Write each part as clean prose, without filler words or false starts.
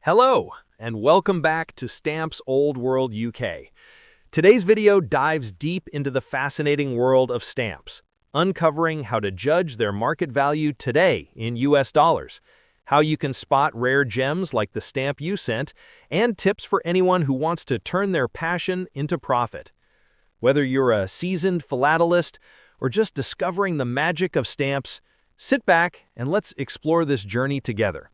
Hello, and welcome back to Stamps Old World UK. Today's video dives deep into the fascinating world of stamps, uncovering how to judge their market value today in US dollars, how you can spot rare gems like the stamp you sent, and tips for anyone who wants to turn their passion into profit. Whether you're a seasoned philatelist or just discovering the magic of stamps, sit back and let's explore this journey together.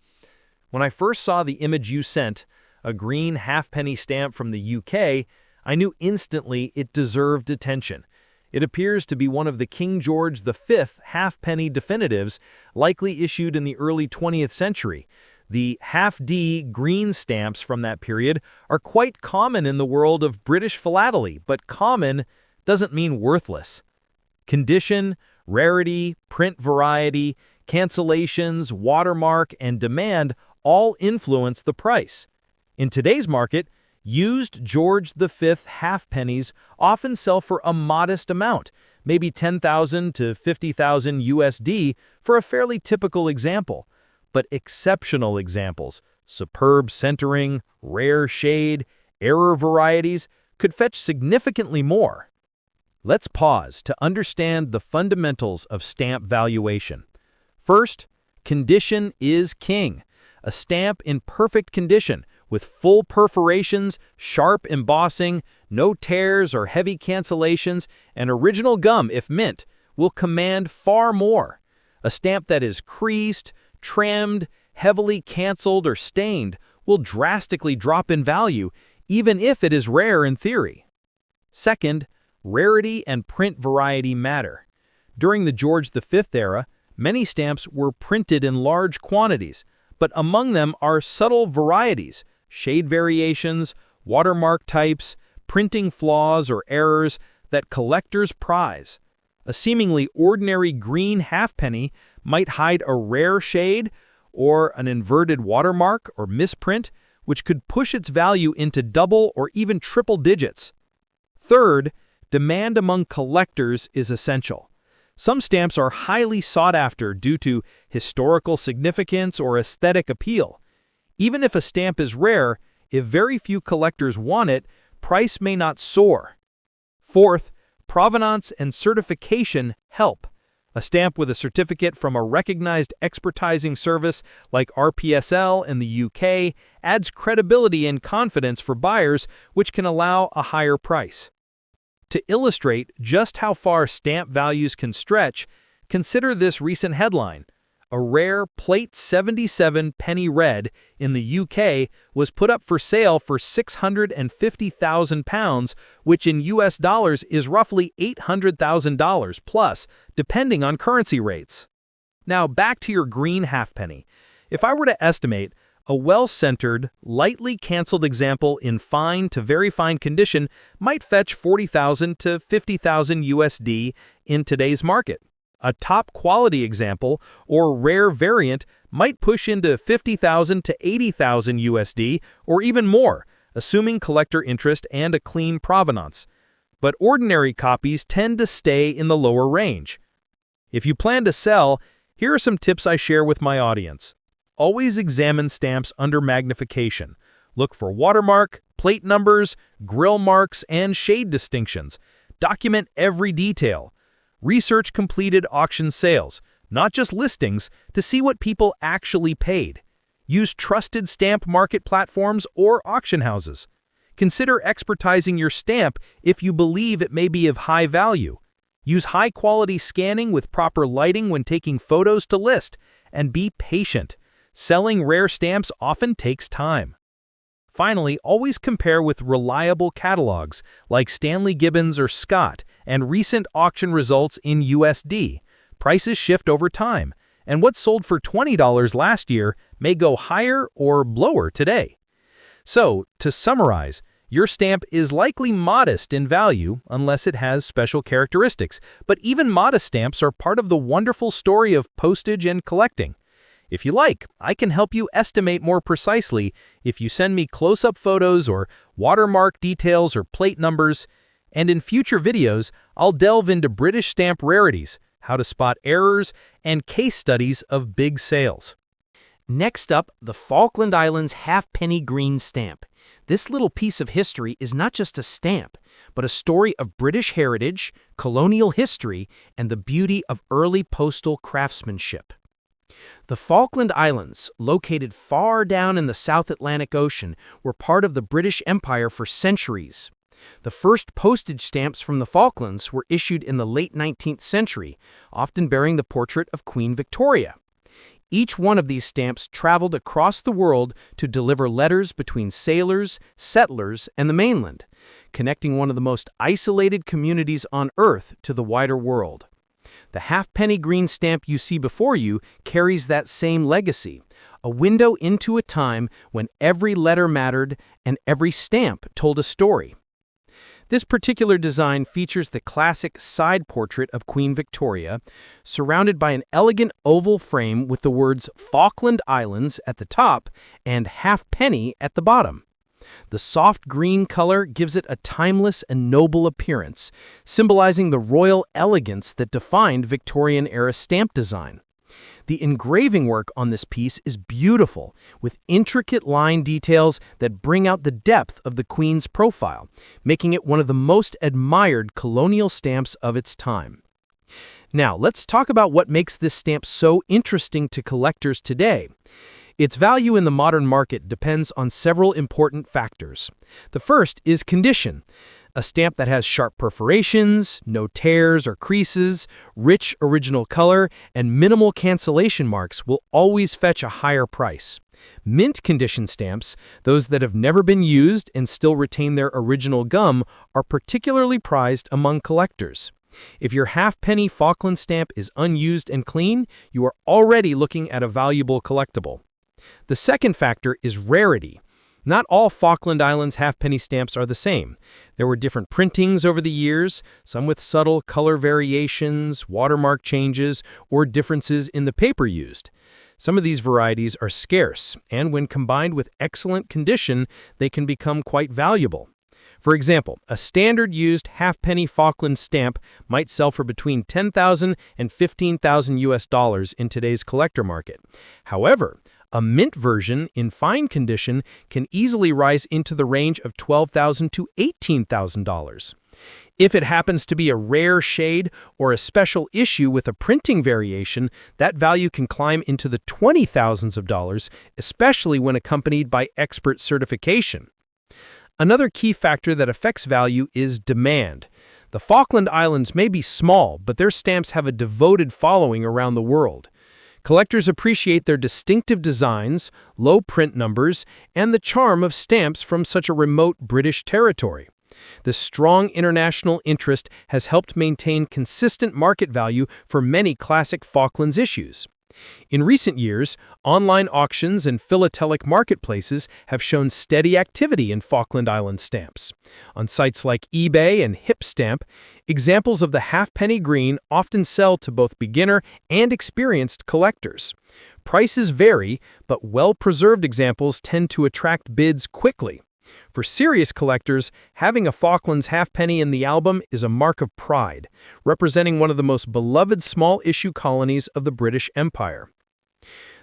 When I first saw the image you sent, a green halfpenny stamp from the UK, I knew instantly it deserved attention. It appears to be one of the King George V halfpenny definitives, likely issued in the early 20th century. The half-D green stamps from that period are quite common in the world of British philately, but common doesn't mean worthless. Condition, rarity, print variety, cancellations, watermark, and demand all influence the price. In today's market, used George V halfpennies often sell for a modest amount, maybe $10,000 to $50,000 USD for a fairly typical example. But exceptional examples, superb centering, rare shade, error varieties, could fetch significantly more. Let's pause to understand the fundamentals of stamp valuation. First, condition is king. A stamp in perfect condition, with full perforations, sharp embossing, no tears or heavy cancellations, and original gum if mint, will command far more. A stamp that is creased, trimmed, heavily canceled, or stained will drastically drop in value, even if it is rare in theory. Second, rarity and print variety matter. During the George V era, many stamps were printed in large quantities, but among them are subtle varieties, shade variations, watermark types, printing flaws or errors that collectors prize. A seemingly ordinary green halfpenny might hide a rare shade or an inverted watermark or misprint, which could push its value into double or even triple digits. Third, demand among collectors is essential. Some stamps are highly sought after due to historical significance or aesthetic appeal. Even if a stamp is rare, if very few collectors want it, price may not soar. Fourth, provenance and certification help. A stamp with a certificate from a recognized exportising service like RPSL in the UK adds credibility and confidence for buyers, which can allow a higher price. To illustrate just how far stamp values can stretch, consider this recent headline. A rare Plate 77 penny red in the UK was put up for sale for £650,000, which in US dollars is roughly $800,000 plus, depending on currency rates. Now back to your green halfpenny. If I were to estimate, a well-centered, lightly canceled example in fine to very fine condition might fetch $40,000 to $50,000 USD in today's market. A top-quality example or rare variant might push into $50,000 to $80,000 USD or even more, assuming collector interest and a clean provenance. But ordinary copies tend to stay in the lower range. If you plan to sell, here are some tips I share with my audience. Always examine stamps under magnification. Look for watermark, plate numbers, grill marks, and shade distinctions. Document every detail. Research completed auction sales, not just listings, to see what people actually paid. Use trusted stamp market platforms or auction houses. Consider exportising your stamp if you believe it may be of high value. Use high-quality scanning with proper lighting when taking photos to list, and be patient. Selling rare stamps often takes time. Finally, always compare with reliable catalogs like Stanley Gibbons or Scott and recent auction results in USD. Prices shift over time, and what sold for $20 last year may go higher or lower today. So, to summarize, your stamp is likely modest in value unless it has special characteristics, but even modest stamps are part of the wonderful story of postage and collecting. If you like, I can help you estimate more precisely if you send me close-up photos or watermark details or plate numbers. And in future videos, I'll delve into British stamp rarities, how to spot errors, and case studies of big sales. Next up, the Falkland Islands Halfpenny Green stamp. This little piece of history is not just a stamp, but a story of British heritage, colonial history, and the beauty of early postal craftsmanship. The Falkland Islands, located far down in the South Atlantic Ocean, were part of the British Empire for centuries. The first postage stamps from the Falklands were issued in the late 19th century, often bearing the portrait of Queen Victoria. Each one of these stamps traveled across the world to deliver letters between sailors, settlers, and the mainland, connecting one of the most isolated communities on Earth to the wider world. The halfpenny green stamp you see before you carries that same legacy, a window into a time when every letter mattered and every stamp told a story. This particular design features the classic side portrait of Queen Victoria, surrounded by an elegant oval frame with the words Falkland Islands at the top and halfpenny at the bottom. The soft green color gives it a timeless and noble appearance, symbolizing the royal elegance that defined Victorian-era stamp design. The engraving work on this piece is beautiful, with intricate line details that bring out the depth of the Queen's profile, making it one of the most admired colonial stamps of its time. Now, let's talk about what makes this stamp so interesting to collectors today. Its value in the modern market depends on several important factors. The first is condition. A stamp that has sharp perforations, no tears or creases, rich original color, and minimal cancellation marks will always fetch a higher price. Mint condition stamps, those that have never been used and still retain their original gum, are particularly prized among collectors. If your halfpenny Falkland stamp is unused and clean, you are already looking at a valuable collectible. The second factor is rarity. Not all Falkland Islands halfpenny stamps are the same. There were different printings over the years, some with subtle color variations, watermark changes, or differences in the paper used. Some of these varieties are scarce, and when combined with excellent condition, they can become quite valuable. For example, a standard used halfpenny Falkland stamp might sell for between $10,000 and $15,000 US in today's collector market. However, a mint version in fine condition can easily rise into the range of $12,000 to $18,000. If it happens to be a rare shade or a special issue with a printing variation, that value can climb into the $20,000s, especially when accompanied by expert certification. Another key factor that affects value is demand. The Falkland Islands may be small, but their stamps have a devoted following around the world. Collectors appreciate their distinctive designs, low print numbers, and the charm of stamps from such a remote British territory. This strong international interest has helped maintain consistent market value for many classic Falklands issues. In recent years, online auctions and philatelic marketplaces have shown steady activity in Falkland Island stamps. On sites like eBay and Hipstamp, examples of the halfpenny green often sell to both beginner and experienced collectors. Prices vary, but well-preserved examples tend to attract bids quickly. For serious collectors, having a Falklands halfpenny in the album is a mark of pride, representing one of the most beloved small-issue colonies of the British Empire.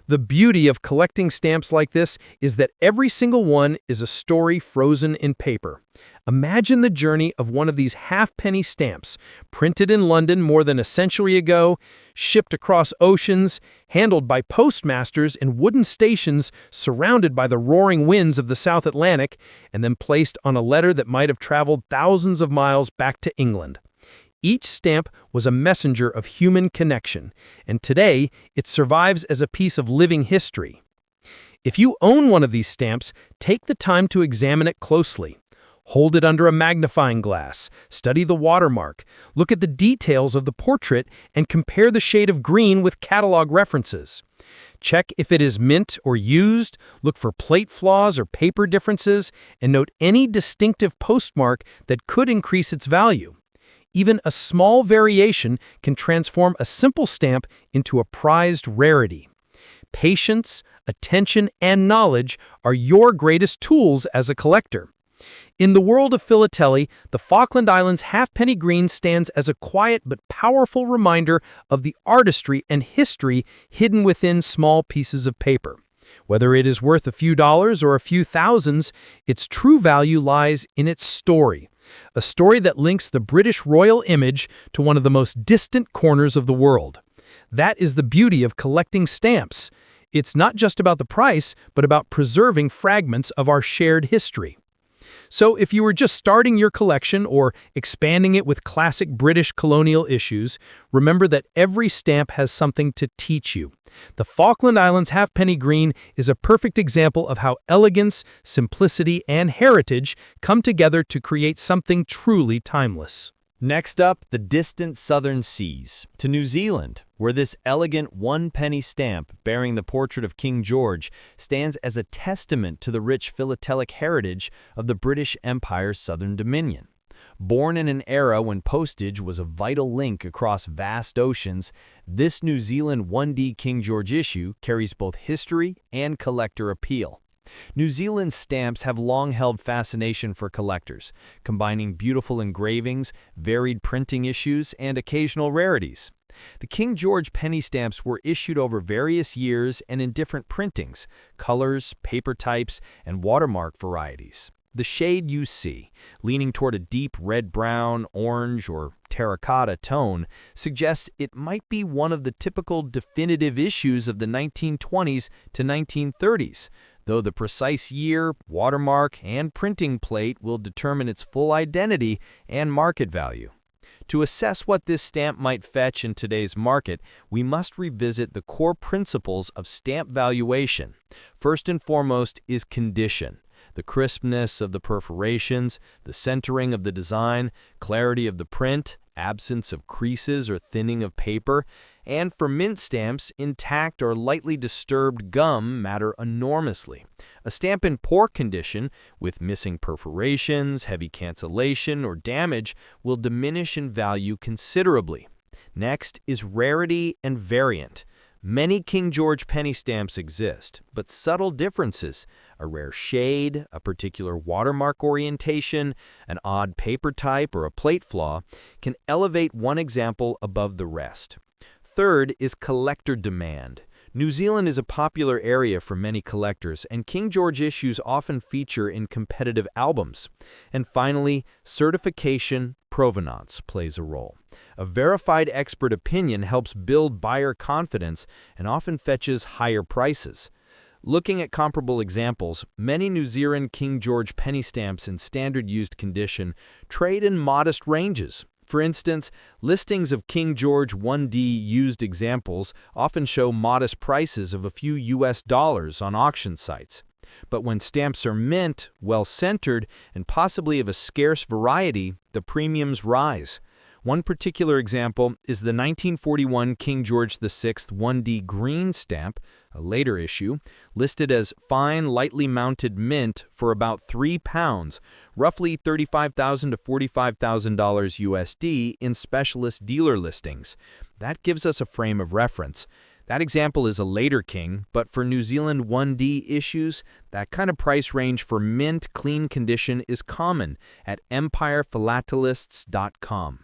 The beauty of collecting stamps like this is that every single one is a story frozen in paper. Imagine the journey of one of these halfpenny stamps, printed in London more than a century ago, shipped across oceans, handled by postmasters in wooden stations surrounded by the roaring winds of the South Atlantic, and then placed on a letter that might have traveled thousands of miles back to England. Each stamp was a messenger of human connection, and today it survives as a piece of living history. If you own one of these stamps, take the time to examine it closely. Hold it under a magnifying glass, study the watermark, look at the details of the portrait, and compare the shade of green with catalog references. Check if it is mint or used, look for plate flaws or paper differences, and note any distinctive postmark that could increase its value. Even a small variation can transform a simple stamp into a prized rarity. Patience, attention, and knowledge are your greatest tools as a collector. In the world of philately, the Falkland Islands Halfpenny Green stands as a quiet but powerful reminder of the artistry and history hidden within small pieces of paper. Whether it is worth a few dollars or a few thousands, its true value lies in its story. A story that links the British royal image to one of the most distant corners of the world. That is the beauty of collecting stamps. It's not just about the price, but about preserving fragments of our shared history. So if you were just starting your collection or expanding it with classic British colonial issues, remember that every stamp has something to teach you. The Falkland Islands Halfpenny Green is a perfect example of how elegance, simplicity, and heritage come together to create something truly timeless. Next up, the distant southern seas, to New Zealand, where this elegant one-penny stamp bearing the portrait of King George stands as a testament to the rich philatelic heritage of the British Empire's southern dominion. Born in an era when postage was a vital link across vast oceans, this New Zealand 1D King George issue carries both history and collector appeal. New Zealand stamps have long held fascination for collectors, combining beautiful engravings, varied printing issues, and occasional rarities. The King George penny stamps were issued over various years and in different printings, colors, paper types, and watermark varieties. The shade you see, leaning toward a deep red-brown, orange, or terracotta tone, suggests it might be one of the typical definitive issues of the 1920s to 1930s, though the precise year, watermark, and printing plate will determine its full identity and market value. To assess what this stamp might fetch in today's market, we must revisit the core principles of stamp valuation. First and foremost is condition. The crispness of the perforations, the centering of the design, clarity of the print, absence of creases or thinning of paper, and for mint stamps, intact or lightly disturbed gum matter enormously. A stamp in poor condition, with missing perforations, heavy cancellation, or damage, will diminish in value considerably. Next is rarity and variant. Many King George penny stamps exist, but subtle differences, a rare shade, a particular watermark orientation, an odd paper type, or a plate flaw, can elevate one example above the rest. Third is collector demand. New Zealand is a popular area for many collectors, and King George issues often feature in competitive albums. And finally, certification provenance plays a role. A verified expert opinion helps build buyer confidence and often fetches higher prices. Looking at comparable examples, many New Zealand King George penny stamps in standard used condition trade in modest ranges. For instance, listings of King George 1D used examples often show modest prices of a few US dollars on auction sites. But when stamps are mint, well-centered, and possibly of a scarce variety, the premiums rise. One particular example is the 1941 King George VI 1D green stamp, a later issue, listed as fine, lightly mounted mint for about £3, roughly $35,000 to $45,000 USD in specialist dealer listings. That gives us a frame of reference. That example is a later king, but for New Zealand 1D issues, that kind of price range for mint clean condition is common at empirephilatelist.com.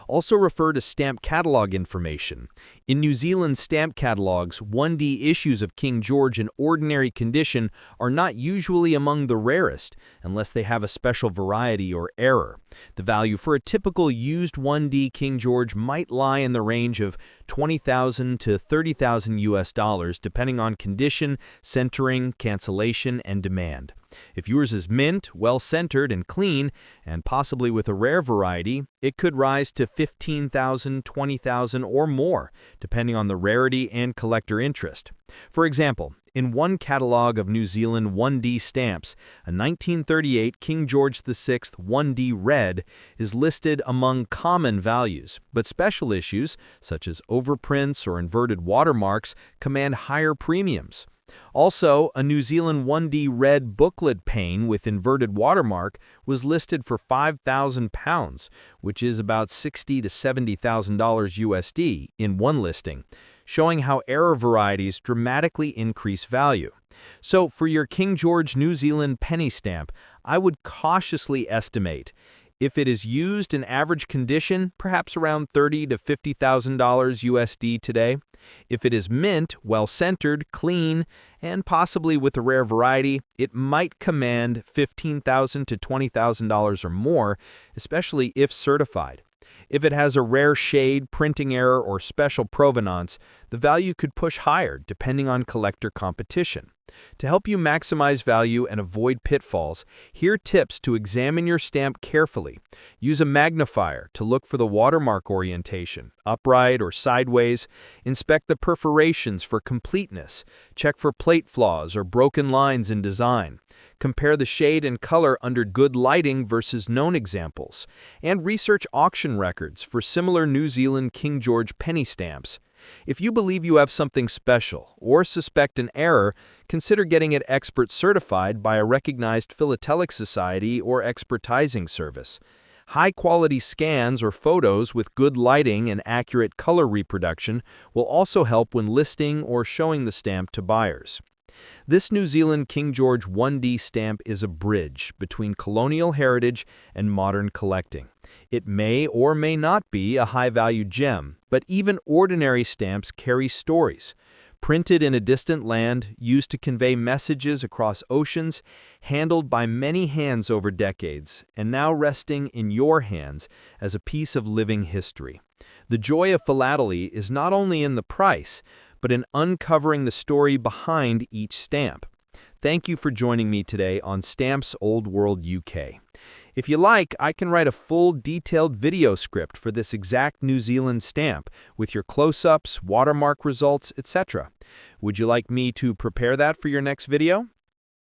Also refer to stamp catalog information. In New Zealand stamp catalogs, 1D issues of King George in ordinary condition are not usually among the rarest, unless they have a special variety or error. The value for a typical used 1D King George might lie in the range of $20,000 to $30,000 US dollars, depending on condition, centering, cancellation, and demand. If yours is mint, well-centered and clean, and possibly with a rare variety, it could rise to $15,000, $20,000, or more, depending on the rarity and collector interest. For example, in one catalog of New Zealand 1D stamps, a 1938 King George VI 1D red is listed among common values, but special issues, such as overprints or inverted watermarks, command higher premiums. Also, a New Zealand 1D red booklet pane with inverted watermark was listed for £5,000, which is about $60,000 to $70,000 USD in one listing, showing how error varieties dramatically increase value. So for your King George New Zealand penny stamp, I would cautiously estimate If it is used in average condition, perhaps around $30,000 to $50,000 USD today. If it is mint, well-centered, clean, and possibly with a rare variety, it might command $15,000 to $20,000 or more, especially if certified. If it has a rare shade, printing error, or special provenance, the value could push higher depending on collector competition. To help you maximize value and avoid pitfalls, here are tips to examine your stamp carefully. Use a magnifier to look for the watermark orientation, upright or sideways. Inspect the perforations for completeness. Check for plate flaws or broken lines in design. Compare the shade and color under good lighting versus known examples. And research auction records for similar New Zealand King George penny stamps. If you believe you have something special or suspect an error, consider getting it expert certified by a recognized philatelic society or expertising service. High-quality scans or photos with good lighting and accurate color reproduction will also help when listing or showing the stamp to buyers. This New Zealand King George 1D stamp is a bridge between colonial heritage and modern collecting. It may or may not be a high-value gem, but even ordinary stamps carry stories. Printed in a distant land, used to convey messages across oceans, handled by many hands over decades, and now resting in your hands as a piece of living history. The joy of philately is not only in the price, but in uncovering the story behind each stamp. Thank you for joining me today on Stamps Old World UK. If you like, I can write a full detailed video script for this exact New Zealand stamp with your close-ups, watermark results, etc. Would you like me to prepare that for your next video?